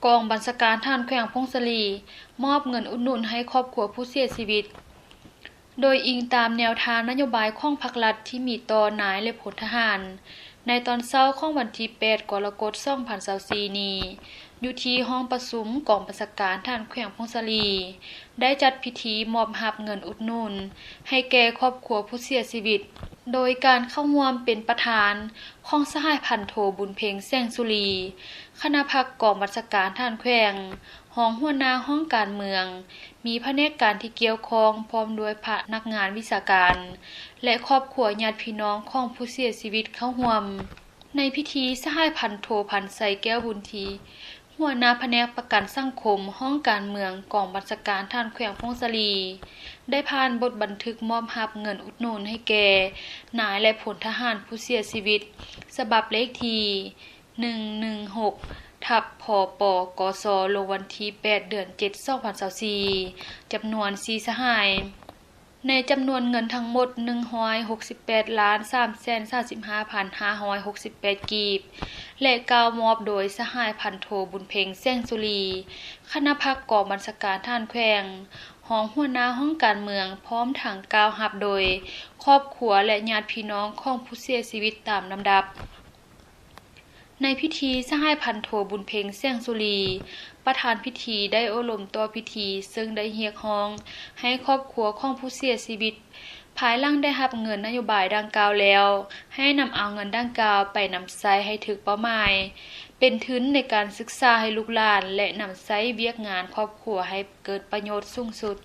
กองบัญชาการทหารแขวงพงศลีมอบเงินอุดหนุนให้ครอบครัวผู้เสียชีวิตโดยอิงตามแนวทางนโยบายของพรรครัฐที่มีต่อนายและพลทหารในตอนเช้าของวันที่8กรกฎาคม2024นี้อยู่ที่ห้องประชุมกองบัญชาการทหารแขวงพงศลีได้จัดพิธีมอบรับเงินอุดหนุนให้แก่ครอบครัวผู้เสียชีวิตโดยการเข้าร่วมเป็นประธานของสหพันธ์โทบุญเพ็งแสงสุรีคณะพักกองบัญชาการทหารแขวงห้องหัวหน้าห้องการเมืองมีแผนกการที่เกี่ยวข้องพร้อมด้วยพนักงานวิชาการและครอบครัวญาติพี่น้องของผู้เสียชีวิตเข้าร่วมในพิธีสหพันธ์โทพันไสแก้วบุญทีหัวหน้าแผนกประกันสังคมห้องการเมืองกองบัญชาการทหารแขวงพงศลีได้ผ่านบทบันทึกมอบรับเงินอุดหนุนให้แก่นายและพลทหารผู้เสียชีวิตฉบับเลขที่116ทับพปกสลงวันที่8เดือน7 2024จำนวน4สหายในจำนวนเงินทั้งหมด168,335,568 กีบและกล่าวมอบโดยสหายพันโทบุญเพ็งแสงสุรีคณะพักกองบัญชาการทหารแขวงห้องหัวหน้าห้องการเมืองพร้อมทางกล่าวรับโดยครอบครัวและญาติพี่น้องของผู้เสียชีวิตตามลำดับในพิธีสหายพันโทบุญเพ็งแสงสุรีประธานพิธีได้อบรมต่อพิธีซึ่งได้เรียกร้องให้ครอบครัวของผู้เสียชีวิตภายหลังได้รับเงินนโยบายดังกล่าวแล้วให้นำเอาเงินดังกล่าวไปนำใช้ให้ถึกเป้าหมายเป็นทุนในการศึกษาให้ลูกหลานและนำใช้เวียกงานครอบครัวให้เกิดประโยชน์สูงสุด